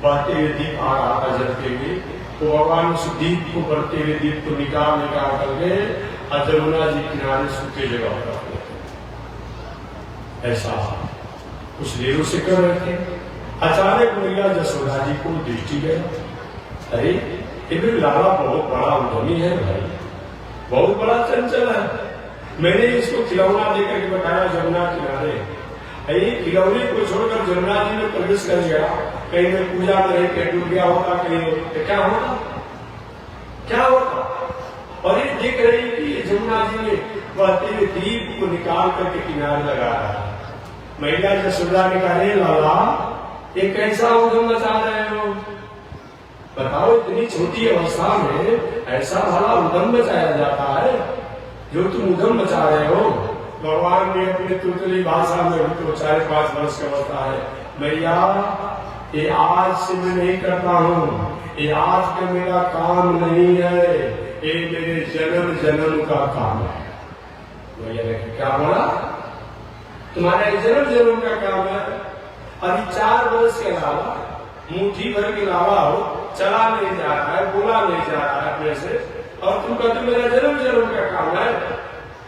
बहते हुए दीप आ रहा था जलते हुए, तो भगवान उस दीप को बढ़ते हुए दीप को निकाल करके और जमुना जी किनारे सूखे जगह पर ऐसा कुछ देरों से कर रहे थे। अचानक मैया जसोदा जी को दृष्टि गया, अरे ये लाला बहुत बड़ा उद्यमी है भाई, बहुत बड़ा चंचल है। मैंने इसको खिलौना देकर के बताया जमुना किनारे, अरे खिलौने को छोड़कर जमुना जी में प्रवेश कर गया, कहीं में पूजा में रही कहीं डूब गया होता, कहीं तो क्या होता, क्या होता। और ये देख रही कि जमुना जी में बहते हुए दीप को निकाल करके किनारे लगा रहा है। मैया जसोदा ने कहा, लाला ये कैसा उद्यम मचा रहे हो, बताओ इतनी छोटी अवस्था में ऐसा भला उद्यम मचाया जाता है जो तुम उद्यम मचा रहे हो। भगवान ने अपने तुतली भाषा में तो 4-5 वर्ष का होता है, मैया ये आज से मैं नहीं करता हूँ, ये आज का मेरा काम नहीं है, ये मेरे जन्म जन्म का काम है। मैया ने क्या बोला, तुम्हारा जन्म जन्म का काम है। अभी 4 वर्ष के अलावा मुट्ठी भर के अलावा हो, चला नहीं जा रहा है, बोला नहीं जा रहा है अपने से, और तुम कहते मेरा जन्म जन्म का काम है।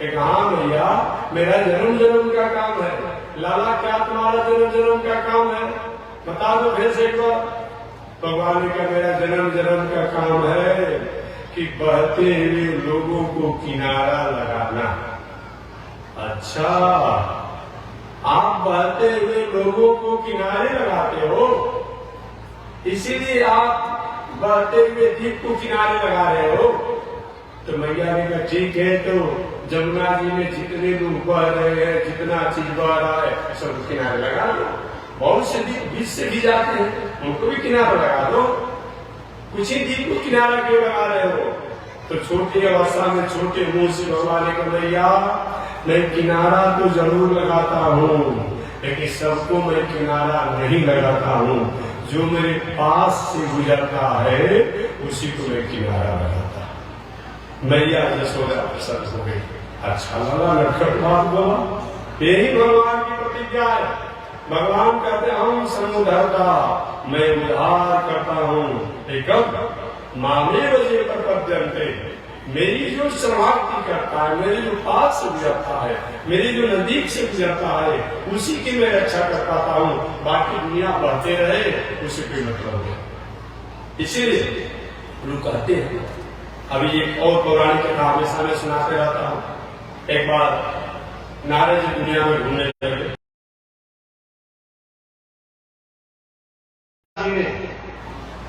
एक हाँ भैया मेरा जन्म जन्म का काम है। लाला क्या तुम्हारा जन्म जन्म का काम है, बता दो फिर से एक बार। भगवान का मेरा जन्म जन्म का काम है कि बहते हुए लोगों को किनारा लगाना। अच्छा, आप बहते हुए लोगों को किनारे लगाते हो, इसीलिए आप बहते हुए दीप को किनारे लगा रहे हो। तो मैया ने कहा ठीक है, तो जमुना जी में जितने लोग बह रहे हैं, जितना चीज बह रहा है सब किनारे लगा दो। बहुत से दीप बीच से भी जाते हैं, उनको भी किनारा लगा दो। कुछ ही दीप को किनारा क्यों लगा रहे हो। तो छोटी अवस्था में छोटे मुंह से भगवान ने कहा, भैया मैं किनारा तो जरूर लगाता हूँ, लेकिन सबको मैं किनारा नहीं लगाता हूँ। जो मेरे पास से गुजरता है उसी को मैं किनारा लगाता। मैया जसोदा प्रसन्न हो गई। अच्छा लगा, नटखट बात बोला, यही भगवान की प्रतिज्ञा है। भगवान कहते हम समुद्धरता, मैं उद्धार करता हूँ। एक मामे बजे पर पद्यंते, मेरी जो समाप्ति करता है, मेरी जो पास से गुजरता है, मेरी जो नजदीक से गुजरता है, उसी की मैं रक्षा कर पाता हूँ। बाकी दुनिया बढ़ते रहे उसे कोई मतलब नहीं। इसीलिए लोग कहते हैं, अभी एक और पौराणिक कथा हमेशा मैं सुनाते रहता हूँ। एक बार नारद जी दुनिया में घूमने लगे,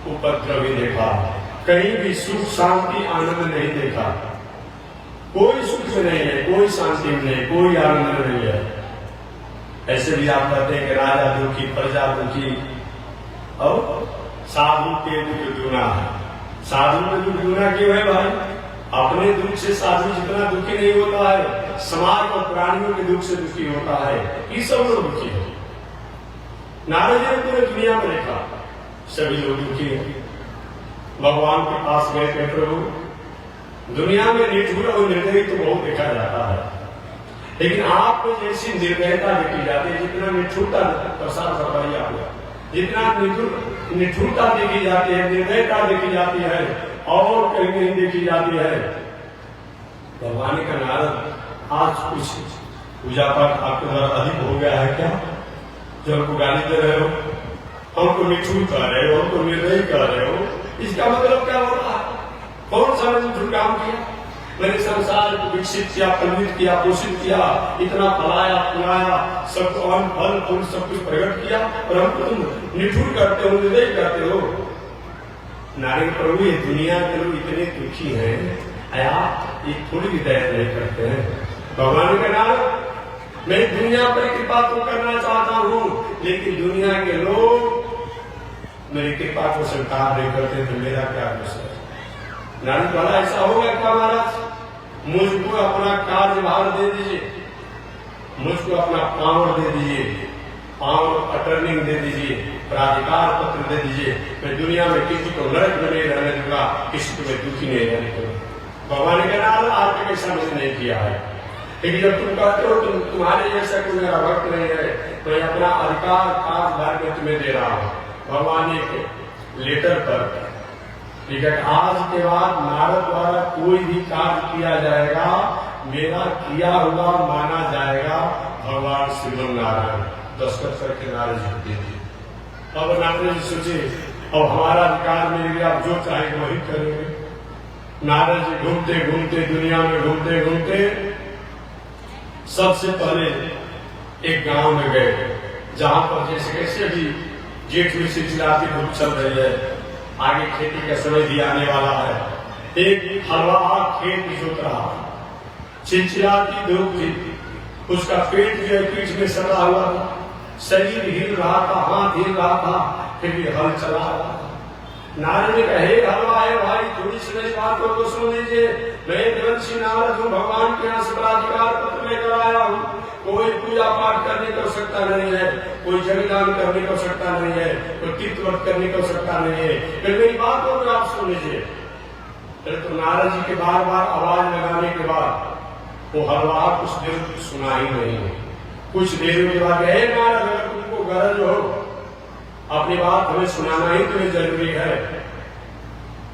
उपद्रवी देखा, कहीं भी सुख शांति आनंद नहीं देखा। कोई सुख में नहीं है, कोई शांति में नहीं, कोई आनंद नहीं है। ऐसे भी आप कहते हैं कि राजा दुखी, प्रजा दुखी, और साधु के दुख दुना है। साधु में दुख दुना क्यों है भाई? अपने दुख से साधु जितना दुखी नहीं होता है, समाज और प्राणियों के दुख से दुखी होता है। ये सब लोग दुखी है। नारद जी ने पूरे दुनिया में देखा, सभी लोग दुखी हैं। भगवान के पास गए थे, प्रभु दुनिया में निठुर और निर्दयी तो बहुत देखा जाता है, लेकिन आप में जैसी निर्दयता देखी जाती है, जितना निठुरता प्रसाद करवाइए आप, जितना निठुरता देखी जाती है, निर्दयता देखी जाती है, और कहीं नहीं देखी जाती है। भगवान का नारद, आज कुछ पूजा पाठ आपके द्वारा अधिक हो गया है क्या? जो हमको गाली दे रहे हो, हमको निठुर कह रहे हो, हमको निर्दयी कह रहे हो, इसका मतलब क्या हो रहा है? कौन सा निठुर काम किया? मैंने संसार को विकसित किया, प्रवृत्त किया, पोषित किया, इतना फलाया फुलाया, सबको अन्न फल फूल सब कुछ प्रकट किया, और हमको तुम निठुर करते हो, निर्दयी करते हो। नारायण प्रभु, ये दुनिया के लोग इतने दुखी हैं, आप ये थोड़ी भी दया नहीं करते हैं। भगवान का नाम, मैं दुनिया पर कृपा तो करना चाहता हूँ, लेकिन दुनिया के लोग मेरी कृपा को स्वीकार नहीं करते, तो मेरा क्या दोष है? नारायण बोला, ऐसा होगा क्या महाराज? मुझको अपना कार्यभार दे दीजिए, मुझको अपना पावर दे दीजिए, पावर अटर्निंग दे दीजिए, प्राधिकार पत्र दे दीजिए। मैं दुनिया में किसी को नरक में नहीं रहने दूंगा, किसी को मैं दुखी नहीं रहने दूंगा। भगवान के नाम आज तक ऐसा मैंने नहीं किया है। लेकिन जब तुम कहते हो तुम्हारे जैसा कोई मेरा भक्त नहीं है, मैं अपना अधिकार खास भाग में तुम्हें दे रहा हूं। भगवान एक लेटर पर ठीक है, आज के बाद नारद द्वारा कोई भी कार्य किया जाएगा मेरा किया हुआ माना जाएगा। भगवान श्रीमन नारायण दस्तखत करके नारद जी दे दिए। अब नारद जी सोचे अब हमारा अधिकार मिल गया, अब जो चाहे वही करेंगे। नारद जी घूमते घूमते दुनिया में घूमते घूमते सबसे पहले एक गांव में गए जहां पर जैसे कैसे भी जेठ में चिलचिलाती धूप चल रही है, आगे खेती का समय भी आने वाला है। एक हलवा खेत जोत रहा, चिलचिलाती धूप थी, उसका पेट जो है पीठ में सड़ा हुआ था, शरीर हिल रहा था, हाथ हिल रहा था, फिर भी हल चला रहा था। नारद ने कहे हलवा है भाई, थोड़ी सी मेरी बात को तो सुन लीजिए। मैं ग्रंथी नारद हूँ, भगवान के यहाँ से अधिकार पत्र लेकर आया हूँ। कोई पूजा पाठ करने की आवश्यकता नहीं है, कोई जगदान करने की आवश्यकता नहीं है, कोई तीर्थव्रत करने की आवश्यकता नहीं है। फिर मेरी बात को आप सुन लीजिए। फिर तो नारद जी के बार बार आवाज लगाने के बाद वो हलवा कुछ देर सुना ही नहीं। कुछ देर के बाद नारद अगर तुमको गरज हो अपनी बात हमें सुनाना ही तुम्हें जरूरी है,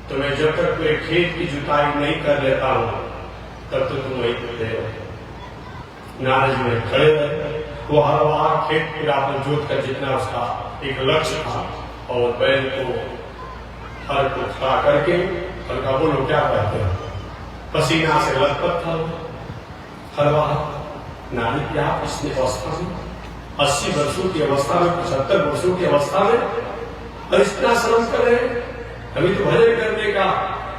तो मैं जब तक कोई खेत की जुताई नहीं कर लेता हूं तब तो तुम वही खड़े रहो। नारद जी में खड़े रहे, वो हर बार खेत पूरा अपने जोत का जितना उसका एक लक्ष्य था, और बैल को हर को खड़ा करके हल्का बोलो क्या कहते हैं, पसीना से लथपथ था हलवा। नारद क्या इसने अवस्था में 80 वर्षों की अवस्था में, 75 वर्षों की अवस्था में, और इतना श्रम कर रहे हैं। अभी तो भजन करने का,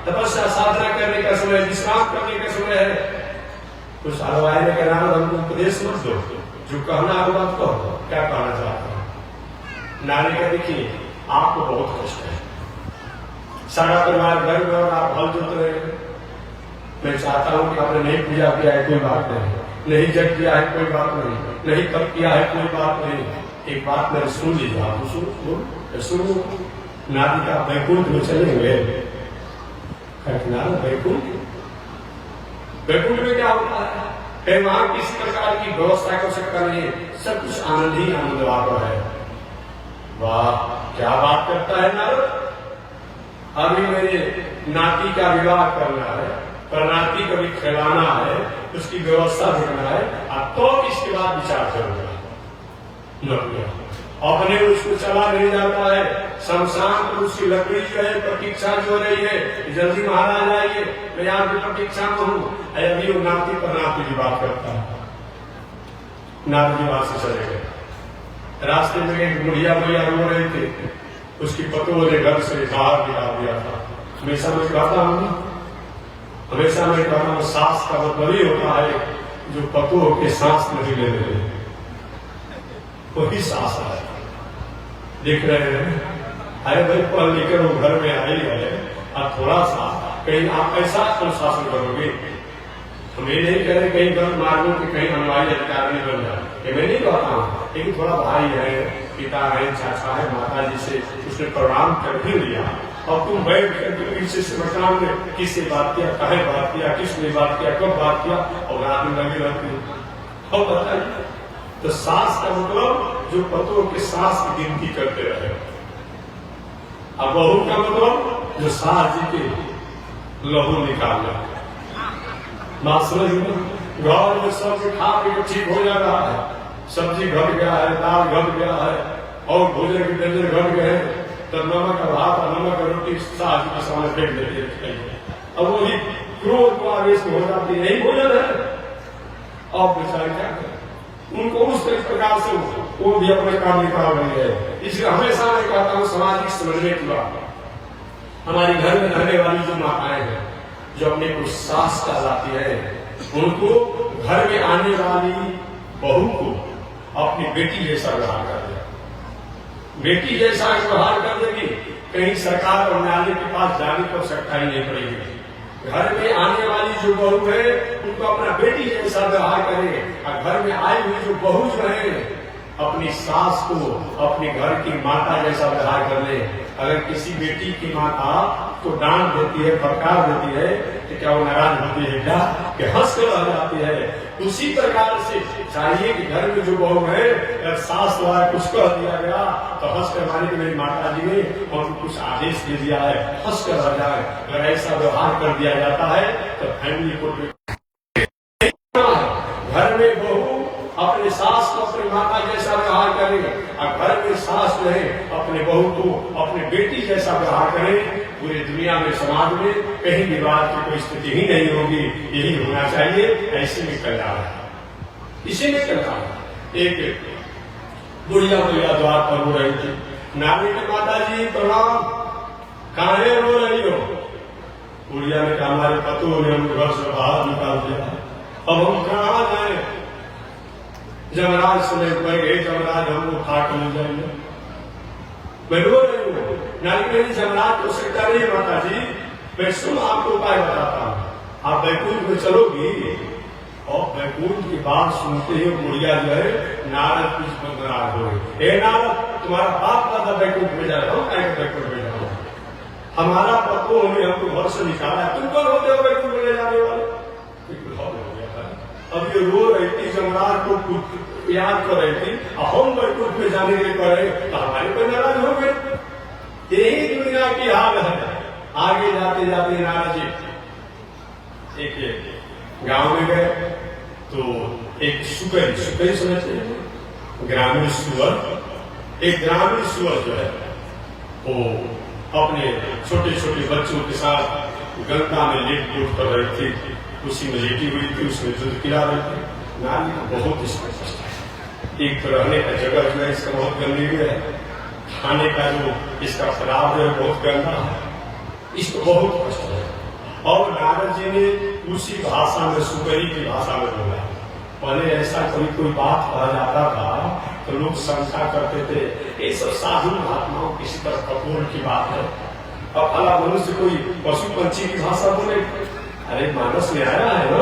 तपस्या साधना करने का समय, विश्राम करने का समय है। कुछ हलवाई ने कहना हमको उपदेश मत दो, जो कहना है बात कहो, क्या कहना चाहते हैं। नारी का देखिए आपको बहुत कष्ट है, सारा परिवार घर में और आप हल जोत रहे हैं। मैं चाहता हूं कि आपने नहीं पूजा किया है कोई बात नहीं, नहीं जग किया है कोई बात नहीं, नहीं तप किया है कोई बात नहीं। एक बात मैंने सुन लीजिए, आप सुनो। नारी का वैकुंठ में चले हुए, वैकुंठ में क्या होता है, कहीं वहां किसी प्रकार की व्यवस्था की आवश्यकता नहीं है, सब कुछ आनंद ही आनंद वाला है। वाह क्या बात करता है नारद। अभी मेरे नाती का विवाह करना है, पर नाती को भी खिलाना है, उसकी व्यवस्था देखना है, तो इसके बाद विचार करूंगा। अपने उसको चला नहीं जाता है, शमशान पर उसकी लकड़ी जो है प्रतीक्षा जो रही है, जल्दी महाराज आइए, मैं यहाँ की प्रतीक्षा में हूँ। अभी वो नाती पर नाती की बात करता है। नाती की बात से चले गए, रास्ते में एक बुढ़िया भैया रो रहे थे, उसकी पतों ने घर से बाहर निकाल दिया था। हमेशा मैं कहता हूँ सास का मतलब ही होता है जो पतों के सांस नहीं ले रहे, वही सास है। देख रहे हैं, अरे भाई पढ़ लिखकर वो घर में आई है, अब थोड़ा सा कहीं आप ऐसा अनुशासन करोगे। हम ये नहीं कह रहे कहीं गलत मार्गों के कहीं अनुयायी अधिकार नहीं बन जाए, ये मैं नहीं कहता हूँ। लेकिन थोड़ा भाई है, पिता है, चाचा है, माता जी से उसने प्रणाम कर भी लिया, और तुम बैठ कर पीछे से प्रणाम में किससे बात किया, कहे बात किया, किसने बात किया, कब बात किया, और रात में लगे रहते और बताइए। तो सांस का मतलब जो पतों के सांस की गिनती करते रहे, अब बहू का मतलब जो सास जी के लहू निकाल रहे। गाँव में सब्जी खा के ठीक हो जा रहा है, सब्जी घट गया है, दाल घट गया है, और भोजन के व्यंजन घट गए, तो नमक का भात और नमक का रोटी सास जी के सामने फेंक देते हैं। अब वही क्रोध को आवेश हो जाती है, यही भोजन है। अब बेचारे क्या करें, उनको उस प्रकार से वो भी अपने काम निकाल रही है। इसलिए हमेशा मैं कहता हूँ सामाजिक समन्वय की बात, हमारी घर में रहने वाली जो माताएं हैं, जो अपने को सास कहलाती है, उनको घर में आने वाली बहू को अपनी बेटी जैसा व्यवहार कर दे, बेटी जैसा व्यवहार कर देगी। कहीं सरकार और न्यायालय के पास जाने की आवश्यकता ही नहीं पड़ेगी। घर में आने वाली जो बहू है उनको अपना बेटी जैसा व्यवहार करे, और घर में आई हुई जो बहू जो है अपनी सास को अपने घर की माता जैसा व्यवहार कर ले। अगर किसी बेटी की माता तो डांट देती है, फटकार देती है, तो क्या वो नाराज होती है क्या? कि हंस कर रह जाती है। उसी प्रकार से चाहिए कि घर में जो बहू है, सास द्वारा कुछ कह दिया गया तो हंस कर माने कि मेरी माता जी ने हमको कुछ आदेश दे दिया है, हंस कर रह जाए। अगर ऐसा व्यवहार कर दिया जाता है तो फैमिली को घर में बहू अपने सास को अपनी माता जैसा व्यवहार करे, और घर में सास जो है अपने बहू को अपने बेटी जैसा व्यवहार करे, पूरी दुनिया में समाज में कहीं विवाद की कोई स्थिति ही नहीं होगी। यही होना चाहिए। ऐसे में कल्याण है, इसी में कल्याण है। एक बुढ़िया बुढ़िया द्वार पर रो रही थी। नानी ने माता जी प्रणाम, काहे रो रही हो? बुढ़िया ने कहा हमारे पतों ने हम घर से बाहर निकाल दिया, अब हम कहाँ जाए? जमराज सुने पर गए, जमराज हमको उठा कर ले जाएंगे। मैं रो रही हूँ। नानी मेरी जमराज हो सकता नहीं माता जी, मैं सुन आपको उपाय बताता हूँ। आप बैकुंठ में चलोगी, और बैकुंठ की बात सुनते ही बुढ़िया जो है नारद कुछ नाराज हो गई। हे नारद, तुम्हारा बाप दादा बैकुंठ में जा रहा हूँ, बैकुंठ में जा रहा हूँ, हमारा पत्तों ने हमको घर से निकाला, तुम कौन होते हो बैकुंठ में ले जाने वाले? अब ये रो रही थी, जमराज को याद कर रही थी, हम बैकुंठ में जाने के करे तो हमारे पर नाराज हो गए। यही दुनिया की हाल है। आगे जाते जाते नाराज जी एक गांव में गए तो एक सुकरी समझते हैं, ग्रामीण सुअर, एक ग्रामीण सुअर जो है वो अपने छोटे छोटे बच्चों के साथ गंगा में लेट लूट कर रही थी, उसी में लेटी हुई थी, उसमें दूध पिला रही थी। नानी को बहुत इसमें कष्ट है। एक तो रहने का जगह जो है इसका बहुत गंदगी है, खाने का जो इसका शराब है बहुत गंदा है, इसको बहुत कष्ट है। और नारद जी ने उसी भाषा में, सुकरी की भाषा में बोला। पहले ऐसा कोई बात कहा जाता था तो लोग शंका करते थे, ये सब साधु महात्माओं किसी तरह कपूर की बात है, अब भला मनुष्य कोई पशु पंछी की भाषा बोले। अरे मानस में आया है ना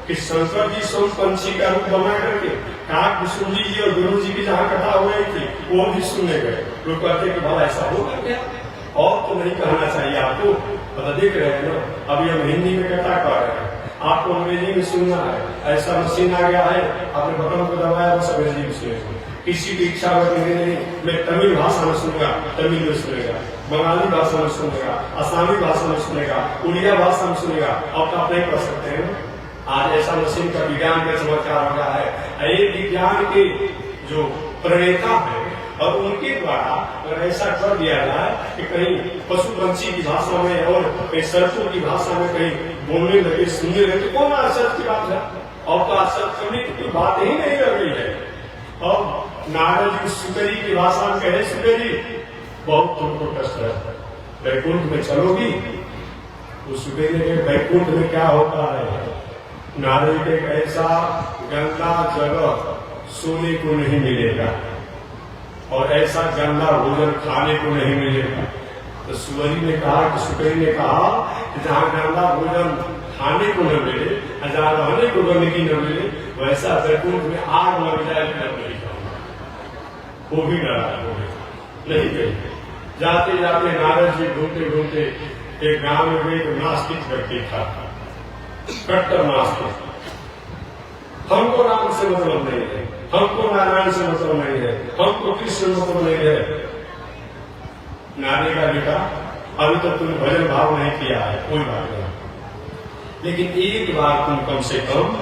कि शंकर जी सब पंछी का रूप बना करके काक विष्णु जी और गुरु जी की जहाँ कथा हुई थी वो भी सुनने गए। लोग कहते कि भला ऐसा होगा क्या? और तो नहीं कहना चाहिए आपको, पता देख रहे हैं ना, अभी हम हिंदी में कथा कर रहे हैं, आपको अंग्रेजी में सुनना है। ऐसा मशीन आ गया है, आपने बटन को दबाया बस अंग्रेजी में सुनेगा। किसी की इच्छा नहीं, मैं तमिल भाषा में सुनूंगा, तमिल में सुनेगा, बंगाली भाषा में सुनेगा, आसामी भाषा में सुनेगा, उड़िया भाषा में सुनेगा। अब तो आप नहीं पढ़ सकते हैं। आज ऐसा मशीन का विज्ञान का चमत्कार हो गया है। ये विज्ञान के जो प्रणेता है और उनके द्वारा अगर ऐसा कर दिया जाए कि कहीं पशु पंछी की भाषा में और कहीं सरसों की भाषा में कहीं बोलने लगे, सुनने लगे, तो कौन आश्चर्य की बात है? और तो आश्चर्य करने की कोई बात ही नहीं लग रही है। और नारद जी सुकरी की भाषा में कहे, सुकरी बहुत तुमको कष्ट है, बैकुंठ में चलोगी? उस सुकरी ने कहा बैकुंठ में क्या होता है? नारद जी एक ऐसा गंदा जगह सोने को नहीं मिलेगा और ऐसा गंदा भोजन खाने को नहीं मिलेगा। तो सुवरी ने कहा कि सुकरी ने कहा कि जहाँ गंदा भोजन खाने को न मिले, जहाँ रहने को गंदगी न मिले, वैसा बैकुंठ में आग लग जाए नहीं जाऊंगा। वो भी नाराज हो गए, नहीं गए। जाते जाते नारद जी घूमते घूमते एक गांव में गए तो नास्तिक व्यक्ति था, कट्टर नास्तिक। हमको राम से मतलब नहीं है, हमको नारायण से मतलब नहीं है, हमको कृष्ण मतलब नहीं है। नारी का बेटा अभी तो तुमने भजन भाव नहीं किया है, कोई बात नहीं, लेकिन एक बार तुम कम से कम